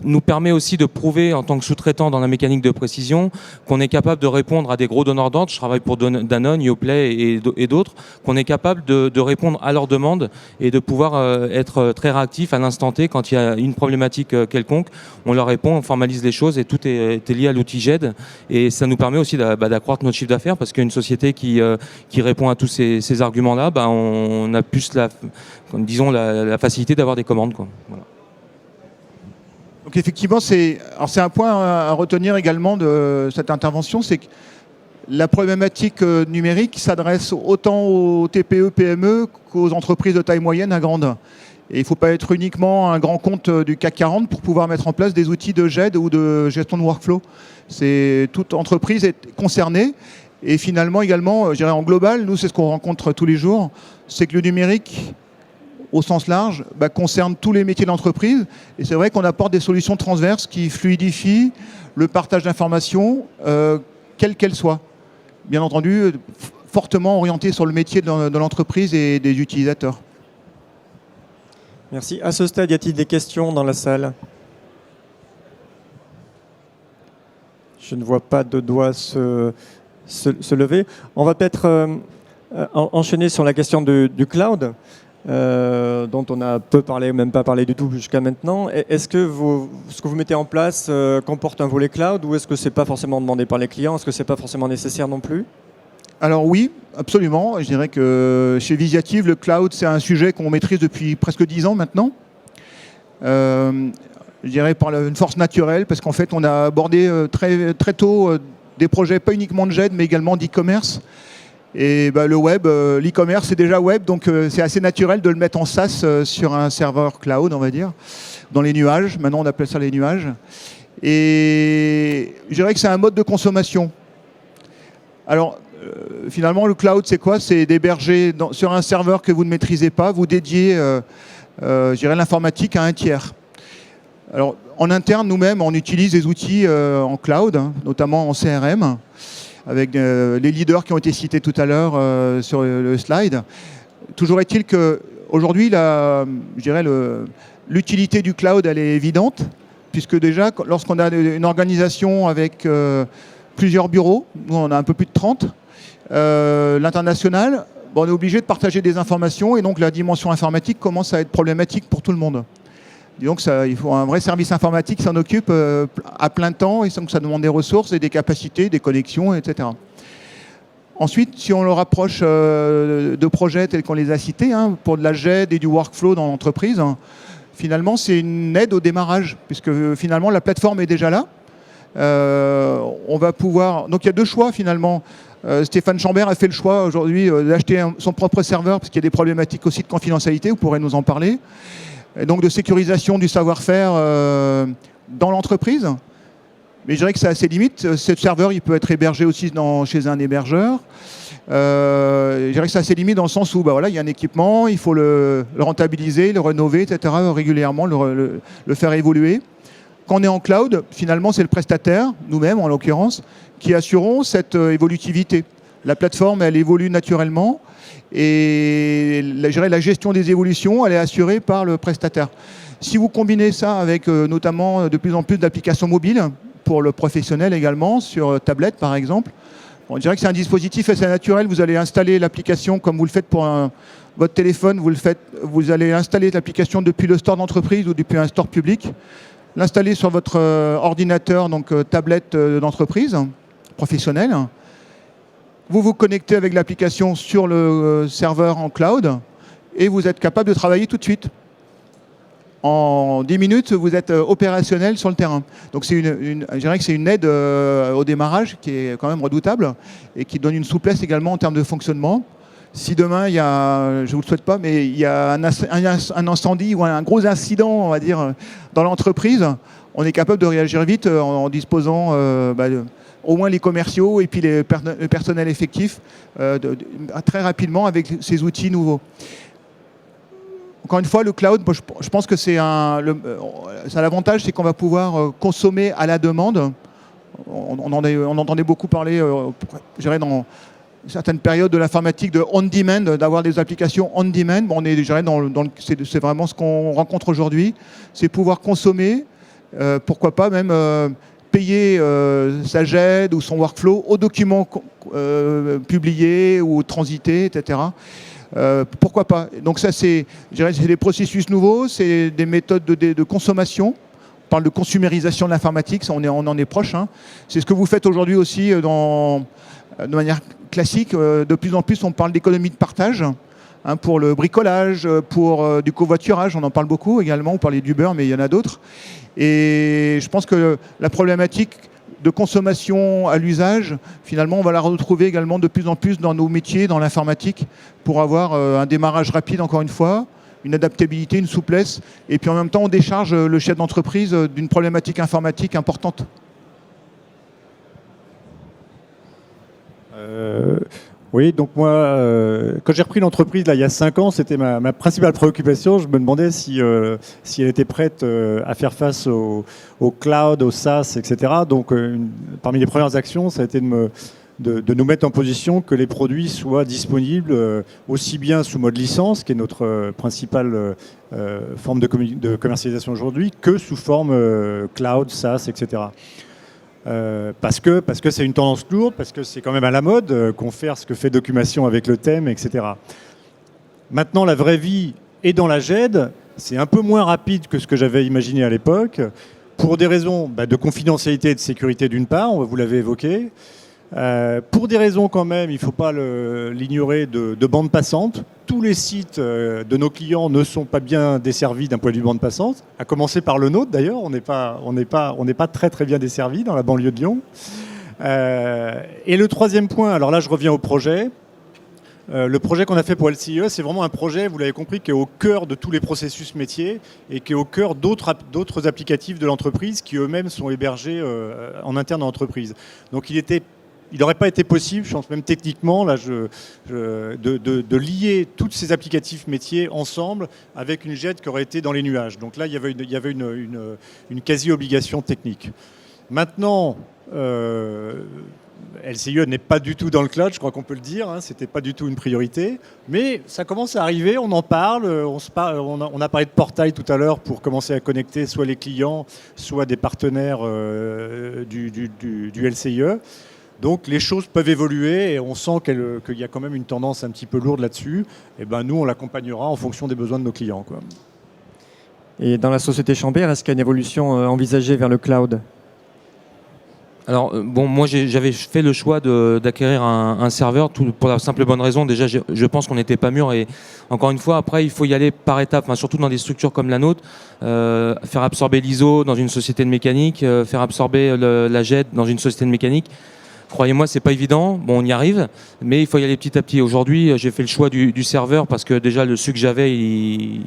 nous permet aussi de prouver, en tant que sous-traitant dans la mécanique de précision, qu'on est capable de répondre à des gros donneurs d'ordre. Je travaille pour Danone, Yoplait et d'autres, qu'on est capable de répondre à leurs demandes et de pouvoir être très réactif à l'instant T quand il y a une problématique quelconque. On leur répond, on formalise les choses et tout est lié à l'outil GED. Et ça nous permet aussi d'accroître notre chiffre d'affaires, parce qu'une société qui répond à tous ces arguments-là, on a plus la facilité d'avoir des commandes, quoi. Voilà. Donc effectivement, c'est un point à retenir également de cette intervention, c'est que la problématique numérique s'adresse autant aux TPE, PME qu'aux entreprises de taille moyenne à grande. Et il ne faut pas être uniquement un grand compte du CAC 40 pour pouvoir mettre en place des outils de GED ou de gestion de workflow. Toute entreprise est concernée. Et finalement, également, je dirais en global, nous, c'est ce qu'on rencontre tous les jours, c'est que le numérique, au sens large, concerne tous les métiers de l'entreprise. Et c'est vrai qu'on apporte des solutions transverses qui fluidifient le partage d'informations, quelle qu'elle soit. Bien entendu, fortement orientées sur le métier de l'entreprise et des utilisateurs. Merci. À ce stade, y a-t-il des questions dans la salle ? Je ne vois pas de doigts se lever. On va peut-être enchaîner sur la question du cloud, dont on a peu parlé, même pas parlé du tout jusqu'à maintenant. Est-ce que ce que vous mettez en place comporte un volet cloud, ou est-ce que ce n'est pas forcément demandé par les clients ? Est-ce que ce n'est pas forcément nécessaire non plus ? Alors oui, absolument. Je dirais que chez Visiative, le cloud, c'est un sujet qu'on maîtrise depuis presque 10 ans maintenant. Je dirais par une force naturelle, parce qu'en fait, on a abordé très, très tôt des projets pas uniquement de GED, mais également d'e-commerce. Et le web, l'e-commerce, c'est déjà web, donc c'est assez naturel de le mettre en SaaS sur un serveur cloud, on va dire, dans les nuages. Maintenant, on appelle ça les nuages. Et je dirais que c'est un mode de consommation. Alors, finalement, le cloud, c'est quoi? C'est d'héberger sur un serveur que vous ne maîtrisez pas, vous dédiez, je dirais, l'informatique à un tiers. Alors, en interne, nous-mêmes, on utilise des outils en cloud, hein, notamment en CRM, avec les leaders qui ont été cités tout à l'heure sur le slide. Toujours est-il qu'aujourd'hui, je dirais, l'utilité du cloud, elle est évidente, puisque déjà, lorsqu'on a une organisation avec plusieurs bureaux, nous on a un peu plus de 30, l'international, on est obligé de partager des informations, et donc la dimension informatique commence à être problématique pour tout le monde. Et donc il faut un vrai service informatique qui s'en occupe à plein temps, et donc ça demande des ressources et des capacités, des connexions, etc. Ensuite, si on le rapproche de projets tels qu'on les a cités, hein, pour de la GED et du workflow dans l'entreprise, hein, finalement c'est une aide au démarrage, puisque finalement la plateforme est déjà là. On va pouvoir... Donc il y a deux choix finalement. Stéphane Chambert a fait le choix aujourd'hui d'acheter son propre serveur, parce qu'il y a des problématiques aussi de confidentialité, vous pourrez nous en parler. Et donc de sécurisation du savoir-faire dans l'entreprise. Mais je dirais que ça a ses limites. Ce serveur, il peut être hébergé aussi chez un hébergeur. Je dirais que ça a ses limites dans le sens où voilà, il y a un équipement, il faut le rentabiliser, le rénover, etc., régulièrement, le faire évoluer. Quand on est en cloud, finalement, c'est le prestataire, nous-mêmes en l'occurrence, qui assurons cette évolutivité. La plateforme, elle évolue naturellement. Et la gestion des évolutions, elle est assurée par le prestataire. Si vous combinez ça avec notamment de plus en plus d'applications mobiles, pour le professionnel également, sur tablette par exemple, on dirait que c'est un dispositif assez naturel. Vous allez installer l'application comme vous le faites pour votre téléphone, vous allez installer l'application depuis le store d'entreprise ou depuis un store public, l'installer sur votre ordinateur, donc tablette d'entreprise, professionnelle. Vous vous connectez avec l'application sur le serveur en cloud et vous êtes capable de travailler tout de suite. En 10 minutes, vous êtes opérationnel sur le terrain. Donc je dirais que c'est une aide au démarrage qui est quand même redoutable et qui donne une souplesse également en termes de fonctionnement. Si demain, je ne vous le souhaite pas, mais il y a un incendie ou un gros incident, on va dire, dans l'entreprise, on est capable de réagir vite en disposant au moins les commerciaux et puis le personnel effectif très rapidement avec ces outils nouveaux. Encore une fois, le cloud, je pense que ça a l'avantage, c'est qu'on va pouvoir consommer à la demande. On entendait beaucoup parler, je dirais, dans certaines périodes de l'informatique de on-demand, d'avoir des applications on-demand. Bon, c'est vraiment ce qu'on rencontre aujourd'hui. C'est pouvoir consommer, pourquoi pas même payer sa GED ou son workflow aux documents publiés ou transités, etc. Pourquoi pas? Donc ça, c'est des processus nouveaux, c'est des méthodes de consommation. On parle de consumérisation de l'informatique, on en est proche. Hein. C'est ce que vous faites aujourd'hui aussi de manière classique. De plus en plus, on parle d'économie de partage, hein, pour le bricolage, pour du covoiturage, on en parle beaucoup également. On parlait d'Uber, mais il y en a d'autres. Et je pense que la problématique de consommation à l'usage, finalement, on va la retrouver également de plus en plus dans nos métiers, dans l'informatique, pour avoir un démarrage rapide, encore une fois, une adaptabilité, une souplesse, et puis en même temps, on décharge le chef d'entreprise d'une problématique informatique importante. Oui, donc moi, quand j'ai repris l'entreprise là, il y a 5 ans, c'était ma principale préoccupation. Je me demandais si elle était prête à faire face au cloud, au SaaS, etc. Donc, parmi les premières actions, ça a été de nous mettre en position que les produits soient disponibles aussi bien sous mode licence, qui est notre principale forme de commercialisation aujourd'hui, que sous forme cloud, SaaS, etc. Parce que c'est une tendance lourde, parce que c'est quand même à la mode, confère ce que fait Documation avec le thème, etc. Maintenant, la vraie vie est dans la GED, c'est un peu moins rapide que ce que j'avais imaginé à l'époque, pour des raisons de confidentialité et de sécurité d'une part, vous l'avez évoqué, Pour des raisons quand même, il ne faut pas l'ignorer, de bande passante. Tous les sites de nos clients ne sont pas bien desservis d'un point de vue bande passante, à commencer par le nôtre d'ailleurs. On n'est pas très très bien desservis dans la banlieue de Lyon. Et le troisième point, alors là je reviens au projet. Le projet qu'on a fait pour LCIE, c'est vraiment un projet, vous l'avez compris, qui est au cœur de tous les processus métiers et qui est au cœur d'autres applicatifs de l'entreprise qui eux-mêmes sont hébergés en interne dans l'entreprise. Donc il n'aurait pas été possible, je pense même techniquement, là, de lier tous ces applicatifs métiers ensemble avec une JET qui aurait été dans les nuages. Donc là, il y avait une quasi-obligation technique. Maintenant, LCIE n'est pas du tout dans le cloud, je crois qu'on peut le dire, hein, c'était pas du tout une priorité, mais ça commence à arriver, on en parle, on a parlé de portail tout à l'heure pour commencer à connecter soit les clients, soit des partenaires du LCIE. Donc les choses peuvent évoluer et on sent qu'il y a quand même une tendance un petit peu lourde là-dessus. Et ben nous, on l'accompagnera en fonction des besoins de nos clients, quoi. Et dans la société Chambert, est-ce qu'il y a une évolution envisagée vers le cloud ? Alors, bon, moi j'avais fait le choix d'acquérir un serveur pour la simple bonne raison. Déjà, je pense qu'on n'était pas mûr et encore une fois, après, il faut y aller par étapes, surtout dans des structures comme la nôtre. Faire absorber l'ISO dans une société de mécanique, faire absorber la JET dans une société de mécanique. Croyez-moi, c'est pas évident. Bon, on y arrive, mais il faut y aller petit à petit. Aujourd'hui, j'ai fait le choix du serveur parce que déjà, le celui que j'avais, il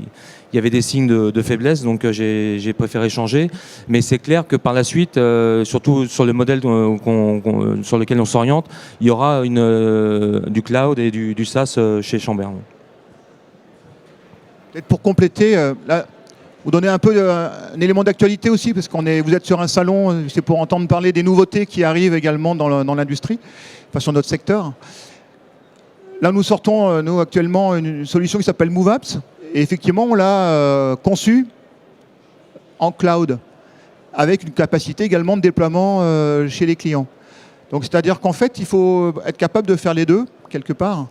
y avait des signes de faiblesse, donc j'ai préféré changer. Mais c'est clair que par la suite, surtout sur le modèle sur lequel on s'oriente, il y aura du cloud et du SaaS chez Chambert. Peut-être pour compléter, là, vous donner un peu un élément d'actualité aussi, parce vous êtes sur un salon, c'est pour entendre parler des nouveautés qui arrivent également dans l'industrie, enfin sur notre secteur. Là, nous sortons, nous, actuellement, une solution qui s'appelle MoveApps. Et effectivement, on l'a conçue en cloud, avec une capacité également de déploiement chez les clients. Donc, c'est-à-dire qu'en fait, il faut être capable de faire les deux, quelque part,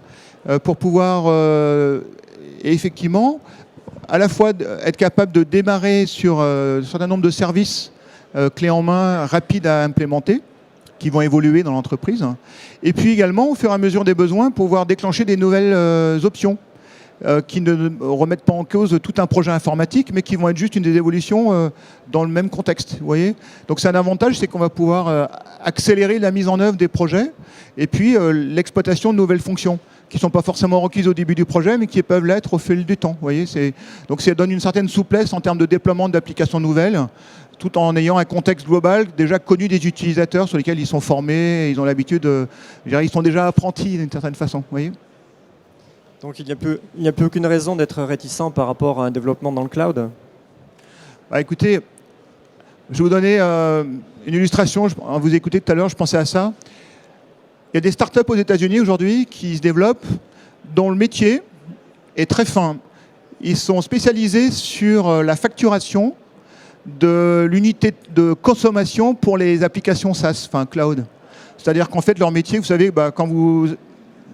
pour pouvoir, effectivement, à la fois être capable de démarrer sur un certain nombre de services clés en main rapides à implémenter, qui vont évoluer dans l'entreprise. Et puis également, au fur et à mesure des besoins, pouvoir déclencher des nouvelles options qui ne remettent pas en cause tout un projet informatique, mais qui vont être juste une des évolutions dans le même contexte. Vous voyez ? Donc c'est un avantage, c'est qu'on va pouvoir accélérer la mise en œuvre des projets et puis l'exploitation de nouvelles fonctions qui ne sont pas forcément requises au début du projet, mais qui peuvent l'être au fil du temps. Vous voyez, donc ça donne une certaine souplesse en termes de déploiement d'applications nouvelles, tout en ayant un contexte global déjà connu des utilisateurs sur lesquels ils sont formés, ils ont l'habitude, ils sont déjà apprentis d'une certaine façon. Vous voyez ? Donc il n'y a plus aucune raison d'être réticent par rapport à un développement dans le cloud ? Écoutez, je vais vous donner une illustration. Vous écoutez tout à l'heure, je pensais à ça. Il y a des startups aux États-Unis aujourd'hui qui se développent, dont le métier est très fin. Ils sont spécialisés sur la facturation de l'unité de consommation pour les applications SaaS, enfin cloud. C'est-à-dire qu'en fait, leur métier, vous savez, quand vous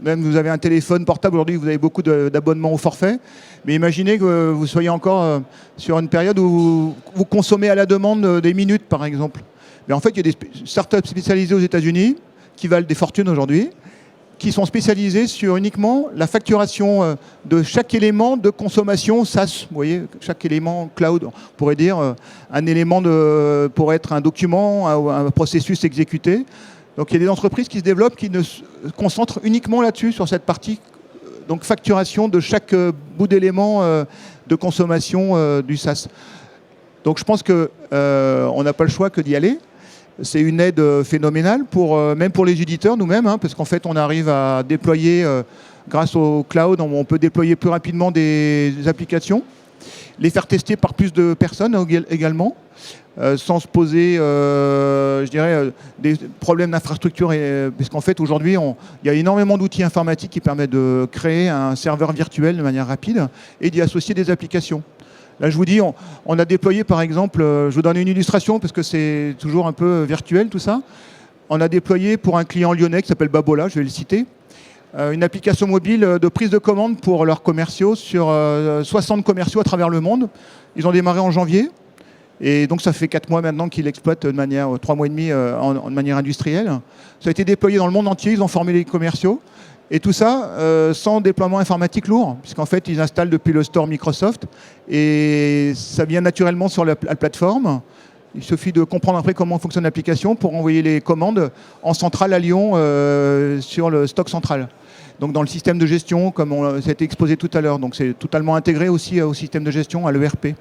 avez un téléphone portable aujourd'hui, vous avez beaucoup d'abonnements au forfait. Mais imaginez que vous soyez encore sur une période où vous consommez à la demande des minutes, par exemple. Mais en fait, il y a des startups spécialisées aux États-Unis qui valent des fortunes aujourd'hui, qui sont spécialisés sur uniquement la facturation de chaque élément de consommation SaaS. Vous voyez, chaque élément cloud, on pourrait dire un élément pour être un document, un processus exécuté. Donc il y a des entreprises qui se développent, qui ne se concentrent uniquement là-dessus, sur cette partie, donc facturation de chaque bout d'élément de consommation du SaaS. Donc je pense qu'on n'a pas le choix que d'y aller. C'est une aide phénoménale, même pour les éditeurs nous-mêmes, parce qu'en fait, on arrive à déployer, grâce au cloud, on peut déployer plus rapidement des applications, les faire tester par plus de personnes également, sans se poser, je dirais, des problèmes d'infrastructure. Puisqu'en fait, aujourd'hui, il y a énormément d'outils informatiques qui permettent de créer un serveur virtuel de manière rapide et d'y associer des applications. Là, je vous dis, on a déployé, par exemple, je vous donne une illustration parce que c'est toujours un peu virtuel tout ça. On a déployé pour un client lyonnais qui s'appelle Babola, je vais le citer, une application mobile de prise de commande pour leurs commerciaux sur 60 commerciaux à travers le monde. Ils ont démarré en janvier. Et donc ça fait 4 mois maintenant qu'ils l'exploitent de manière, 3 mois et demi de manière industrielle. Ça a été déployé dans le monde entier, ils ont formé les commerciaux. Et tout ça sans déploiement informatique lourd, puisqu'en fait ils installent depuis le store Microsoft et ça vient naturellement sur la plateforme. Il suffit de comprendre après comment fonctionne l'application pour envoyer les commandes en centrale à Lyon sur le stock central. Donc dans le système de gestion, comme ça a été exposé tout à l'heure. Donc c'est totalement intégré aussi au système de gestion, à l'ERP.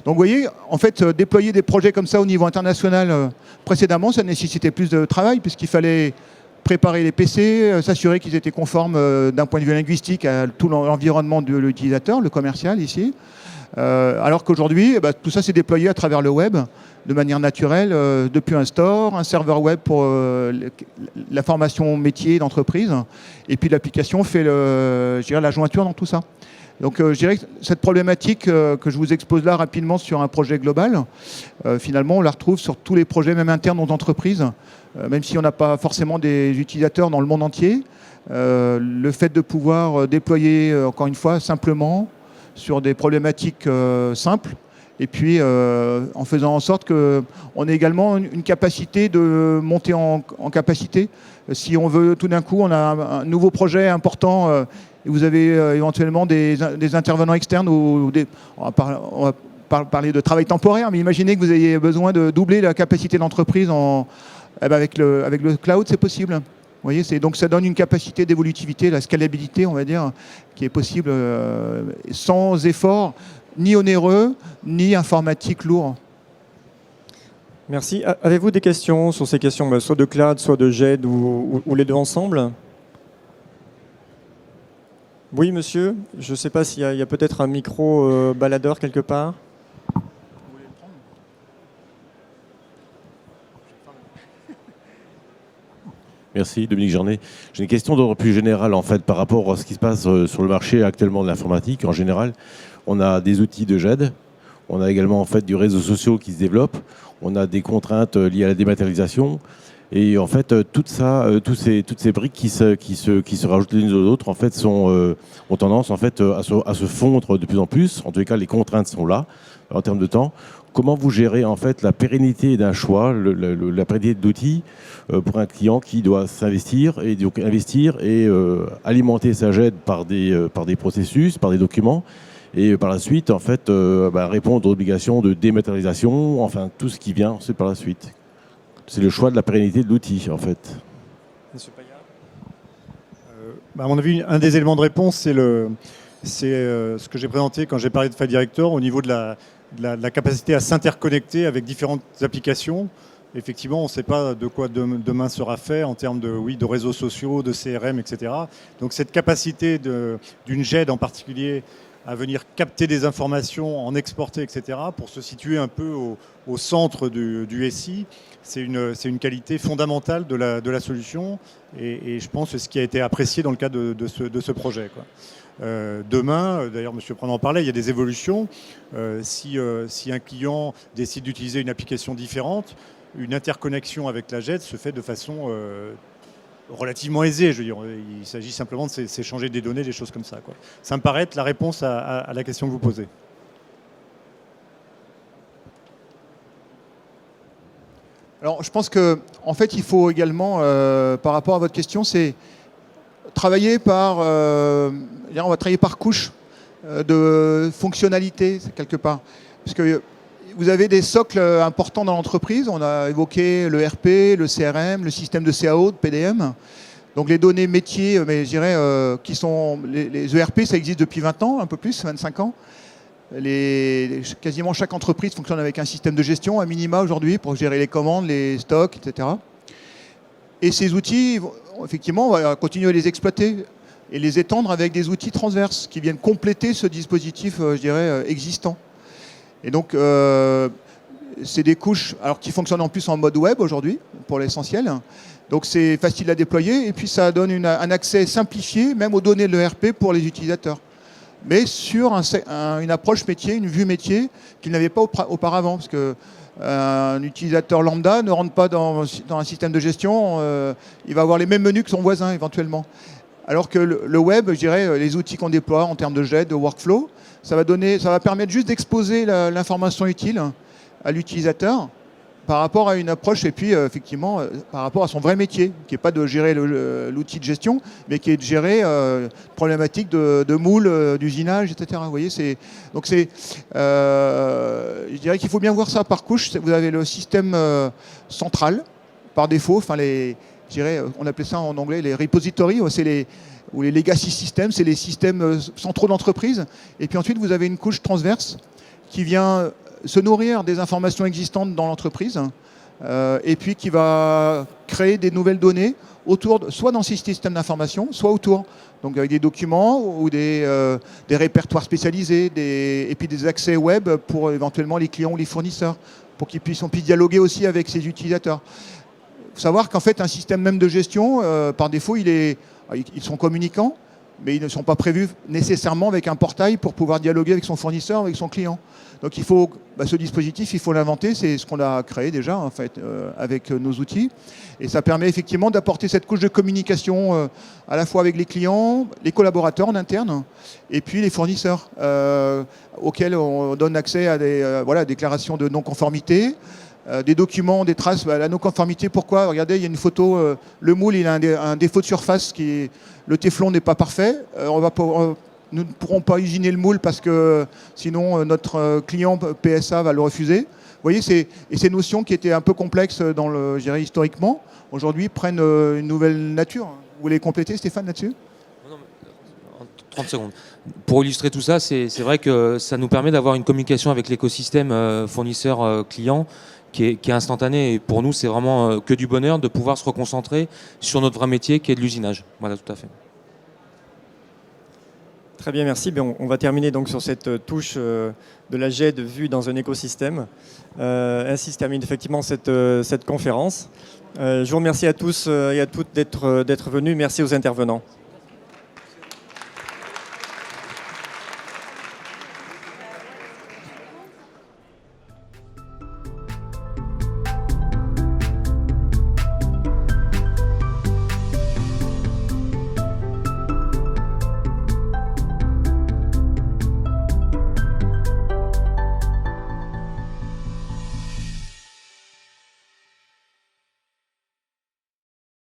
Donc vous voyez, en fait, déployer des projets comme ça au niveau international, précédemment, ça nécessitait plus de travail, puisqu'il fallait préparer les PC, s'assurer qu'ils étaient conformes d'un point de vue linguistique à tout l'environnement de l'utilisateur, le commercial ici. Alors qu'aujourd'hui, tout ça s'est déployé à travers le web, de manière naturelle, depuis un store, un serveur web pour la formation métier d'entreprise, et puis l'application fait la jointure dans tout ça. Donc je dirais que cette problématique que je vous expose là rapidement sur un projet global, finalement on la retrouve sur tous les projets, même internes aux entreprises, même si on n'a pas forcément des utilisateurs dans le monde entier. Le fait de pouvoir déployer, encore une fois, simplement, sur des problématiques simples, et puis en faisant en sorte qu'on ait également une capacité de monter en capacité. Si on veut, tout d'un coup, on a un nouveau projet important, et vous avez éventuellement des intervenants externes, on va parler de travail temporaire, mais imaginez que vous ayez besoin de doubler la capacité de l'entreprise avec le cloud, c'est possible. Vous voyez, donc ça donne une capacité d'évolutivité, la scalabilité, on va dire, qui est possible sans effort ni onéreux, ni informatique lourd. Merci. Avez-vous des questions sur ces questions, soit de cloud, soit de GED, ou les deux ensemble? Oui, monsieur. Je ne sais pas s'il y a peut-être un micro baladeur quelque part. Merci, Dominique Jarnet. J'ai une question d'ordre plus général en fait par rapport à ce qui se passe sur le marché actuellement de l'informatique. En général, on a des outils de GED, on a également en fait du réseau social qui se développe, on a des contraintes liées à la dématérialisation et en fait toutes ces briques qui se rajoutent les unes aux autres en fait ont tendance en fait à se fondre de plus en plus. En tous les cas, les contraintes sont là en termes de temps. Comment vous gérez en fait la pérennité d'un choix, la pérennité d'outils pour un client qui doit s'investir et donc investir et alimenter sa GED par des processus, par des documents et par la suite en fait répondre aux obligations de dématérialisation, enfin tout ce qui vient ensuite par la suite. C'est le choix de la pérennité de l'outil en fait. Monsieur Payard. À mon avis, un des éléments de réponse, c'est ce que j'ai présenté quand j'ai parlé de File Director au niveau de la capacité à s'interconnecter avec différentes applications. Effectivement, on ne sait pas de quoi demain sera fait en termes de réseaux sociaux, de CRM, etc. Donc cette capacité d'une GED en particulier à venir capter des informations, en exporter, etc., pour se situer un peu au centre du SI, c'est une qualité fondamentale de la solution et je pense que c'est ce qui a été apprécié dans le cadre de ce projet, quoi. Demain, d'ailleurs M. Prand en parlait, il y a des évolutions. Si un client décide d'utiliser une application différente, une interconnexion avec la GED se fait de façon relativement aisée. Je veux dire, il s'agit simplement de s'échanger des données, des choses comme ça, quoi. Ça me paraît être la réponse à la question que vous posez. Alors je pense qu'en fait il faut également, par rapport à votre question, c'est travailler on va travailler par couche de fonctionnalité quelque part. Parce que vous avez des socles importants dans l'entreprise. On a évoqué le RP, le CRM, le système de CAO, de PDM. Donc les données métiers, mais je dirais, qui sont les ERP, ça existe depuis 20 ans, un peu plus, 25 ans. Quasiment chaque entreprise fonctionne avec un système de gestion, à minima aujourd'hui, pour gérer les commandes, les stocks, etc. Et ces outils, effectivement, on va continuer à les exploiter et les étendre avec des outils transverses qui viennent compléter ce dispositif, je dirais, existant. Et donc, c'est des couches qui fonctionnent en plus en mode web aujourd'hui, pour l'essentiel. Donc, c'est facile à déployer et puis ça donne un accès simplifié, même aux données de l'ERP pour les utilisateurs. Mais sur une approche métier, une vue métier qu'ils n'avaient pas auparavant. Parce qu'un utilisateur lambda ne rentre pas dans un système de gestion, il va avoir les mêmes menus que son voisin éventuellement. Alors que le web, je dirais, les outils qu'on déploie en termes de GED, de workflow, ça va permettre juste d'exposer l'information utile à l'utilisateur par rapport à une approche, et puis effectivement par rapport à son vrai métier, qui n'est pas de gérer l'outil de gestion, mais qui est de gérer problématiques de moule, d'usinage, etc. Vous voyez, donc je dirais qu'il faut bien voir ça par couche. Vous avez le système central, par défaut, enfin je dirais, on appelait ça en anglais les repositories, ou les legacy systems, c'est les systèmes centraux d'entreprise. Et puis ensuite, vous avez une couche transverse qui vient se nourrir des informations existantes dans l'entreprise, et puis qui va créer des nouvelles données autour, soit dans ces systèmes d'information, soit autour. Donc avec des documents ou des répertoires spécialisés, et puis des accès web pour éventuellement les clients ou les fournisseurs, pour qu'on puisse dialoguer aussi avec ces utilisateurs. Il faut savoir qu'en fait, un système même de gestion, par défaut, ils sont communicants, mais ils ne sont pas prévus nécessairement avec un portail pour pouvoir dialoguer avec son fournisseur, avec son client. Donc ce dispositif, il faut l'inventer, c'est ce qu'on a créé déjà en fait, avec nos outils. Et ça permet effectivement d'apporter cette couche de communication à la fois avec les clients, les collaborateurs en interne, et puis les fournisseurs, auxquels on donne accès à des déclarations de non-conformité, des documents, des traces, la non-conformité. Pourquoi? Regardez, il y a une photo, le moule il a un défaut de surface, le téflon n'est pas parfait. Nous ne pourrons pas usiner le moule parce que sinon notre client PSA va le refuser. Vous voyez, et ces notions qui étaient un peu complexes je dirais, historiquement, aujourd'hui prennent une nouvelle nature. Vous voulez compléter, Stéphane, là-dessus? Non, 30 secondes. Pour illustrer tout ça, c'est vrai que ça nous permet d'avoir une communication avec l'écosystème fournisseur-client qui est instantanée. Et pour nous, c'est vraiment que du bonheur de pouvoir se reconcentrer sur notre vrai métier qui est de l'usinage. Voilà, tout à fait. Très bien, merci. On va terminer donc sur cette touche de la GED vue dans un écosystème. Ainsi se termine effectivement cette conférence. Je vous remercie à tous et à toutes d'être venus. Merci aux intervenants.